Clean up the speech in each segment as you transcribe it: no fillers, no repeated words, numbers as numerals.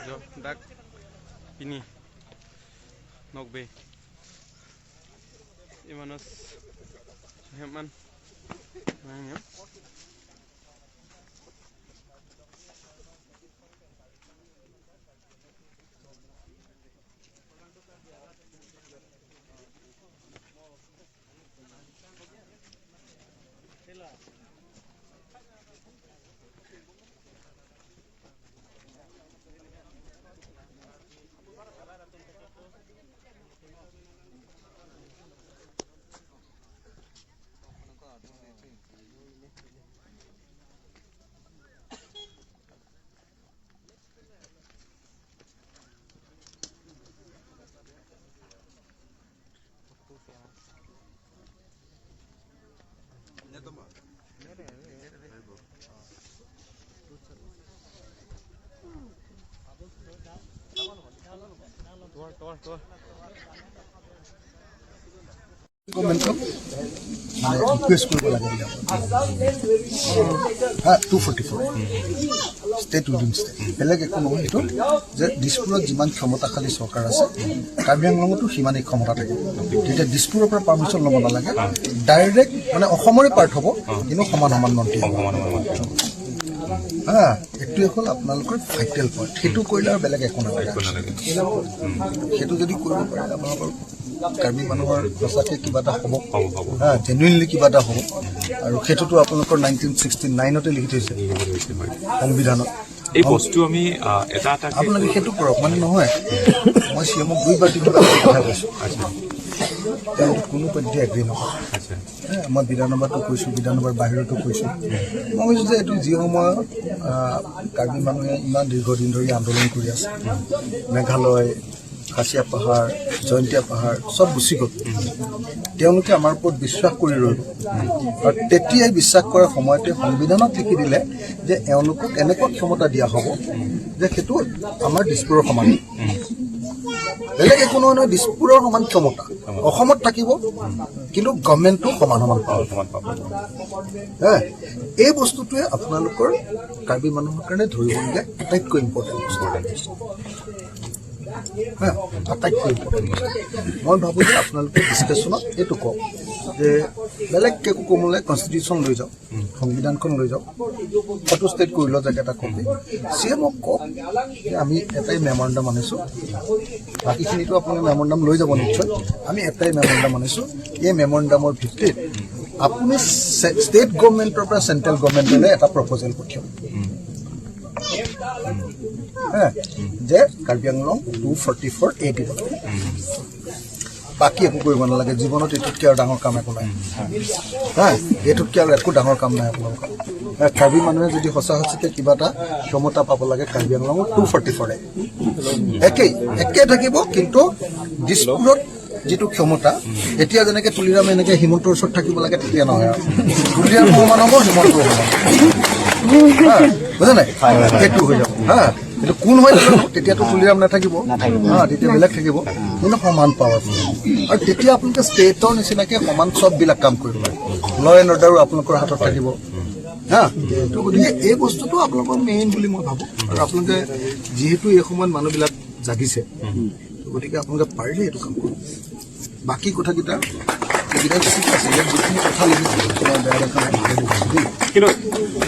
dak ini nogbe imanos heman nanya request কৰিব লাগে হ্যাঁ 244 ষ্টেট উইদিন ষ্টেট বেলেগ একো নহয় এইটো যে দিছপুৰত যিমান ক্ষমতাশালী চৰকাৰ আছে কাৰ্বি আংলঙতো সিমানেই ক্ষমতা থাকে তেতিয়া দিছপুৰৰ পৰা পাৰ্মিশ্যন ল'ব নালাগে ডাইৰেক্ট মানে অসমৰে পাৰ্ট হ'ব কিন্তু সমান সমান মন্ত্ৰী হ্যাঁ একটু হ'ল আপোনালোকৰ ভাইটেল পইণ্ট সেইটো কৰিলে আৰু বেলেগ একো নালাগে সেইটো যদি কৰিব পাৰে আপোনালোকৰ কাৰ্বি মানুহৰ সঁচাকে কিবা এটা হ'ব হ্যাঁ জেনুইনলি কিবা এটা হ'ব আৰু সেইটোতো আপোনালোকৰ 1969তে লিখি থৈছে সংবিধানত এই বস্তু আমি এটা এটা আপোনালোকে সেইটো কৰক মানে নহয় মই চিএমক 2 তিনিবাৰ কথা কৈছোঁ কোনো পধ্যে এগ্ৰী নহয় মই বিধানসভাতো কৈছোঁ বিধানসভাৰ বাহিৰতো কৈছোঁ মই কৈছোঁ যে এইটো যি সময়ত কাৰ্বি মানুহে ইমান দীৰ্ঘদিন ধৰি আন্দোলন কৰি আছে মেঘালয় খাচিয়া পাহাৰ জয়ন্তীয়া পাহাৰ সব গুচি গ'ল তেওঁলোকে আমাৰ ওপৰত বিশ্বাস কৰি ৰ'ল আৰু তেতিয়াই বিশ্বাস কৰাৰ সময়তে সংবিধানত লিখি দিলে যে এওঁলোকক এনেকুৱা ক্ষমতা দিয়া হ'ব যে সেইটো আমাৰ দিছপুৰৰ সমান বেলেগ একো নহয় দিছপুৰৰ সমান ক্ষমতা অসমত থাকিব কিন্তু গভৰ্ণমেণ্টটো সমান পাব এই বস্তুটোৱে আপোনালোকৰ কাৰ্বি মানুহৰ কাৰণে ধৰিবলগীয়া আটাইতকৈ ইম্পৰ্টেণ্ট বস্তু আটাইতকৈ ইম্পৰ্টেণ্ট মই ভাবোঁ যে আপোনালোকে ডিছকাশ্যনত এইটো কওক যে বেলেগ একো ক'ব নালাগে কনষ্টিটিউশ্যন লৈ যাওক সংবিধানখন লৈ যাওক ফটো ষ্টেট কৰি লওক যাকে এটা কপি চিএমক কওক যে আমি এটাই মেমৰেণ্ডাম আনিছোঁ বাকীখিনিতো আপোনালোকে মেমৰেণ্ডাম লৈ যাব নিশ্চয় আমি এটাই মেমৰেণ্ডাম আনিছোঁ এই মেমৰেণ্ডামৰ ভিত্তিত আপুনি ষ্টেট গভৰ্ণমেণ্টৰ পৰা চেণ্ট্ৰেল গভৰ্ণমেণ্টলৈ এটা প্ৰপ'জেল পঠিয়াব যে কাৰ্বি আংলং 244A দিব বাকী একো কৰিব নালাগে জীৱনত এইটোতকৈ আৰু ডাঙৰ কাম একো নাই এইটোতকৈ আৰু একো ডাঙৰ কাম নাই আপোনালোকৰ কাৰ্বি মানুহে যদি সঁচা সঁচিতে কিবা এটা ক্ষমতা পাব লাগে কাৰ্বি আংলং 244 একে থাকিব কিন্তু দিছপুৰত যিটো ক্ষমতা এতিয়া যেনেকৈ তুলিৰাম এনেকৈ হিমন্তৰ ওচৰত থাকিব লাগে তেতিয়া নহয় আৰু তুলিৰাম সমান হ'ব হিমন্তৰ সমান বুজা নাই সেইটো হৈ যাব কিন্তু কোন হয় তেতিয়াতো তুলিৰাম নাথাকিব তেতিয়া বেলেগ থাকিব কিন্তু সমান পাৱাৰফুল আৰু তেতিয়া আপোনালোকে ষ্টেটৰ নিচিনাকৈ সমান চববিলাক কাম কৰিব পাৰে ল এণ্ড অৰ্ডাৰো আপোনালোকৰ হাতত থাকিব গতিকে এই বস্তুটো আপোনালোকৰ মেইন বুলি মই ভাবোঁ আৰু আপোনালোকে যিহেতু এই সময়ত মানুহবিলাক জাগিছে গতিকে আপোনালোকে পাৰিলে এইটো কাম কৰক বাকী কথাকেইটা এইকেইটা ঠিক আছে ইয়াত যিখিনি কথা লিখিছে তোমাৰ বেয়া দেখা নাই কিন্তু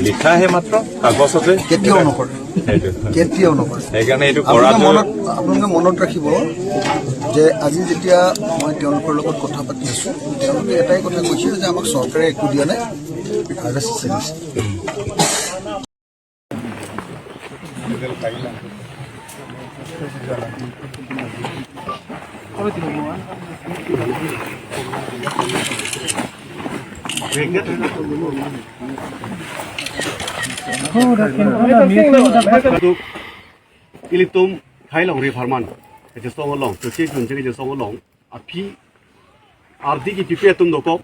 লিখাহে মাত্ৰ কাগজতে কেতিয়াও নকৰে সেইকাৰণে এইটো আপোনালোকে মনত ৰাখিব যে আজি যেতিয়া মই তেওঁলোকৰ লগত কথা পাতি আছোঁ তেওঁলোকে এটাই কথা কৈছে যে আমাক চৰকাৰে একো দিয়া নাই Ilitum Thai Long Riverman, it is so long, to take them to so long, a P. Ardiki Pipetum the Cop,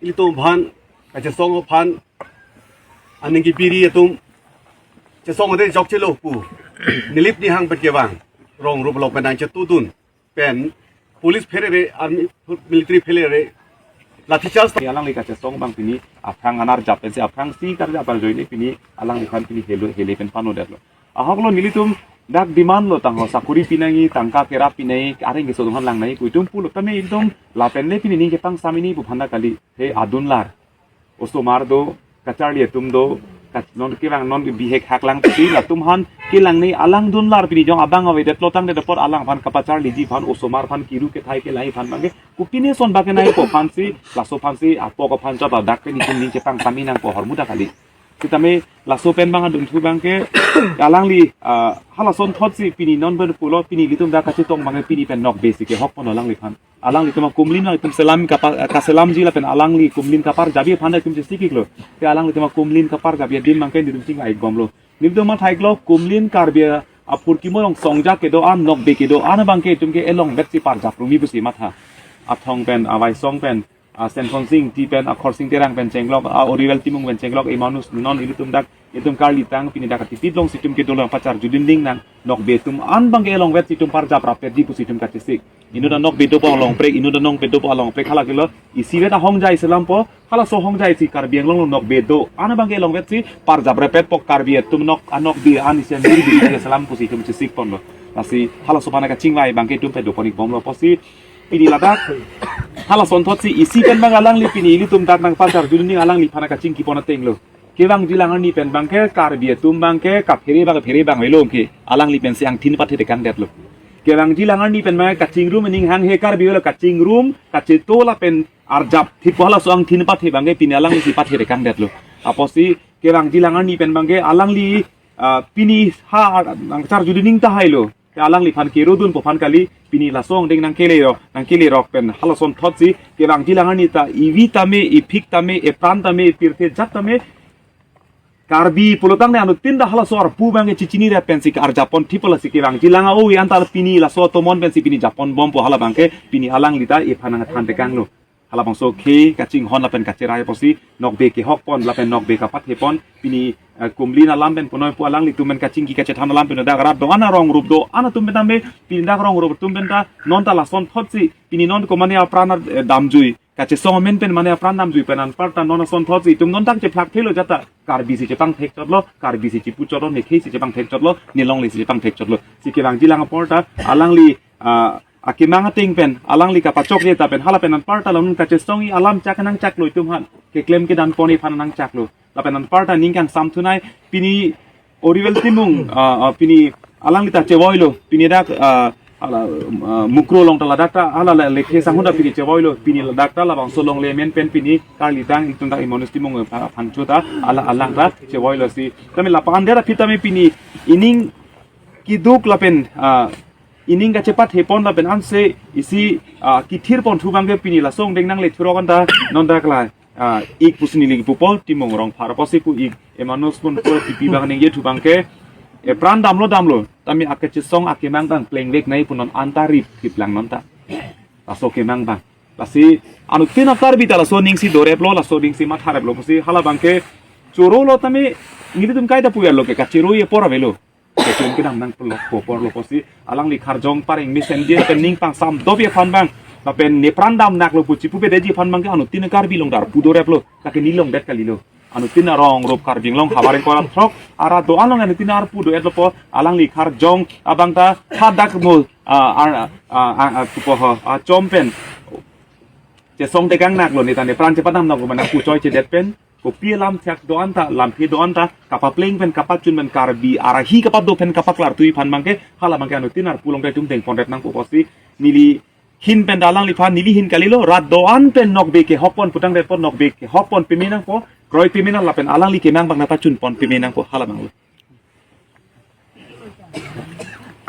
Ilitum Pan, at a song of Pan, and Ningipiriatum, the song of the Jokchelo, Nilipni Hang Pakevang, wrong Rublop and Anchatudun, Pen, Police Perere, Army Military Pelere. Latichas alang lika song bang pini aprang anar japen se aprang si karja par joine pini alang likan pini helo helepen pano derlo ahoglo nilitum dak demand lo tang ho sakuri pinangi tangka kera pinai areng ge sodong lang nai kuitum pulo tame idom lapen le pini ke pang samini bu phanda kali he adunlar osto mardo kacharli tum do non kirang non bihek haklang ti la tum han kilang nei alang dunlar pini jong abang awe det lotang de depot alang phan kapachar liji phan osomar phan kiru ke thai ke lai phan bange kupine son bake nai po phansi laso phansi apo ko phan chaba dak pe ni kum ni ke pang saminang po hormuda kali kitame laso pen bang dum thu bangke alangli halason thotsi pini non ber pulo pini litum da kachi tong bange pini pen nok basic ke hok pon alangli phan alangli tuma kumlin na tum selam ka selam ji la pen alangli kumlin kapar jabi phan tum je sikiklo te alangli tuma kumlin kapar jabi dim mangke dim ting ai gomlo nibdo ma thaiklo kumlin karbia apur ki morong songja ke do an nok be ke do an bangke tum ke elong betsi par japrumi busi matha athong pen awai song pen Senton sing ti pen akhor sing terang pen cenglok orivel timung pen cenglok e manus non ilitum dak itum kali tang pini dak tipit long situm ke dolong pacar judin ding nang nok betum an bang ke long vet situm par jap rapet di pusitum katisik inu da nok bedo po long prek inu da nong bedo po long prek hala kilo isi vet hong jai selam po hala so hong jai si kar biang long nok bedo an bang ke long vet si par jap repet po kar biet tum nok anok bi an isen diri bi selam pusitum cisik pon lo nasi hala so pana ka cingwai bang ke tum pedo ponik bom lo posi pini ladak hala son thot si isi pen bang alang li pini li tum dak nang pacar judin alang li phana ka cing ki pona teng lo ke bang jilang ni pen bang ke kar biet tum bang ke ka pheri bang welom ke alang li pen siang tin pathe de kan det lo ke bang jilang ni pen bang ka cing room ning hang he kar bielo ka cing room ka cheto la pen arjap thi pola so ang tin pathe bang ke pini alang li si pathe de kan det lo aposi ke bang jilang ni pen bang ke alang li pini ha nang char judin ta hailo alang li phan ke rodun po phan kali pini la song ding nang kele rok pen halason thotsi ke bang jilang ni ta ivi tame ipik tame e pran tame tirte jat tame karbi pulotang ne anu tinda halasor pu bang e chichini re pensi ar japon thipola si ke bang jilang o yantal pini la so tomon pensi pini japon bom po hala bang ke pini alang li ta e phanang than te kanglo hala bang so ke kaching hon la pen kacherai posi nok be ke hok pon la pen nok be ka pat he pon pini kumlina lamben ponoi pu alang li tumen kaching ki kache thana lampen da garab do ana rong rup do ana tumben tambe pini da rong rup tumben ta non ta la son thotsi pini non ko mane aprana damjui kache songomen pen mane apran damjui penan parta non son thotsi tum non tak che phak thelo jata kar bisi che pang thek chotlo kar bisi chi pu choro ne khei si che pang thek chotlo ni long li si che pang thek chotlo si ke bang jilang porta alang li akimang ting pen alang li ka pachok le ta pen hala penan parta lon kache songi alam chakanang chaklo tum han ke claim ke dan poni phanang chaklo lapenan parta ningkang samthunai pini orivel timung pini alang lita chewoilo pini dak mukro long tala dakta ala lekhe sanghunda pini chewoilo pini dakta la bang solong le men pen pini kali tang itunda imonus timung phanchuta ala alang ta chewoilo si tame la pandera pitame pini ining kiduk lapen ining ka cepat hepon lapen anse isi kithir pon thubangge pini la song deng nang le thurogan ta non dakla ik pusini ligi pupo timong rong phara posi pu ik emanos pun po tipi bang ne ye thu bangke e pran damlo tami akache song akemang bang pleng lek nai punon antarip kiplang non ta aso kemang bang lasi anu tina karbi ta la so ning si dore plo la so ding si mathare plo posi hala bangke choro lo tami ngiri tum kai da puya lo ke ka chiro ye pora velo ke tum ke dam nang plo por lo posi alang li kharjong paring misen je pening pang sam dobye phan bang la pen ne prandam nak lo puchi pupe deji phan bang ke anu tin kar bilong dar pudore plo ka ke nilong det kalilo anu tin rong rop kar binglong habaring koram throk ara do along anu tin ar pudo et lo po alang li khar jong abang ta thadak mo tupo ha chompen je song te gang nak lo ni ta ne pran che padam nak mana ku choi che det pen ko pie lam thak do anta lam phe do anta kapa pleng pen kapa chun men kar bi ara hi kapa do pen kapa klar tui phan bang ke hala bang ke anu tin ar pulong te tum teng pondet nang ko posi nili hin pen dalang li phan nili hin kalilo rat do an pen nok be ke hopon putang det pon nok be ke hopon piminang po kroi piminang la pen alang li ke mang bang na pachun pon piminang po hala bang lo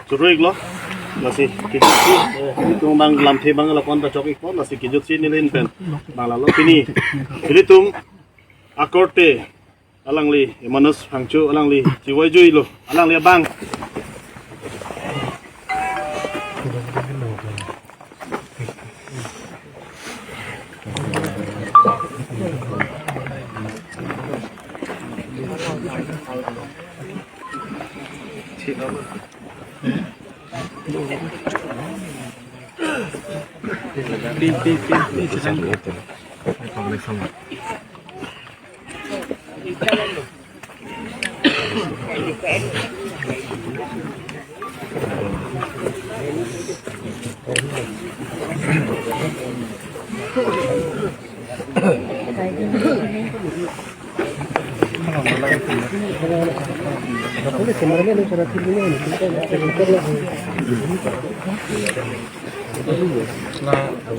Suruh lo nasi kijut si itu bang lam the bang la kon ta chok ikon nasi kijut si nilin pen bang la lo pini jadi tum akorte alang li manus hangchu alang li jiwai jui lo alang li bang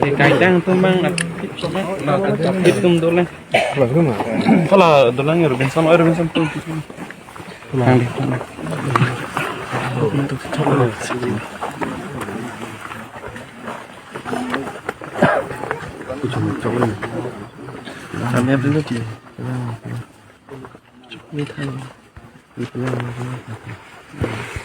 thì cái đang tôi mang là tiếp tung tôi lên kalau dolang Robinson tuh pulang di untuk coba kami dulu sih, ini kan,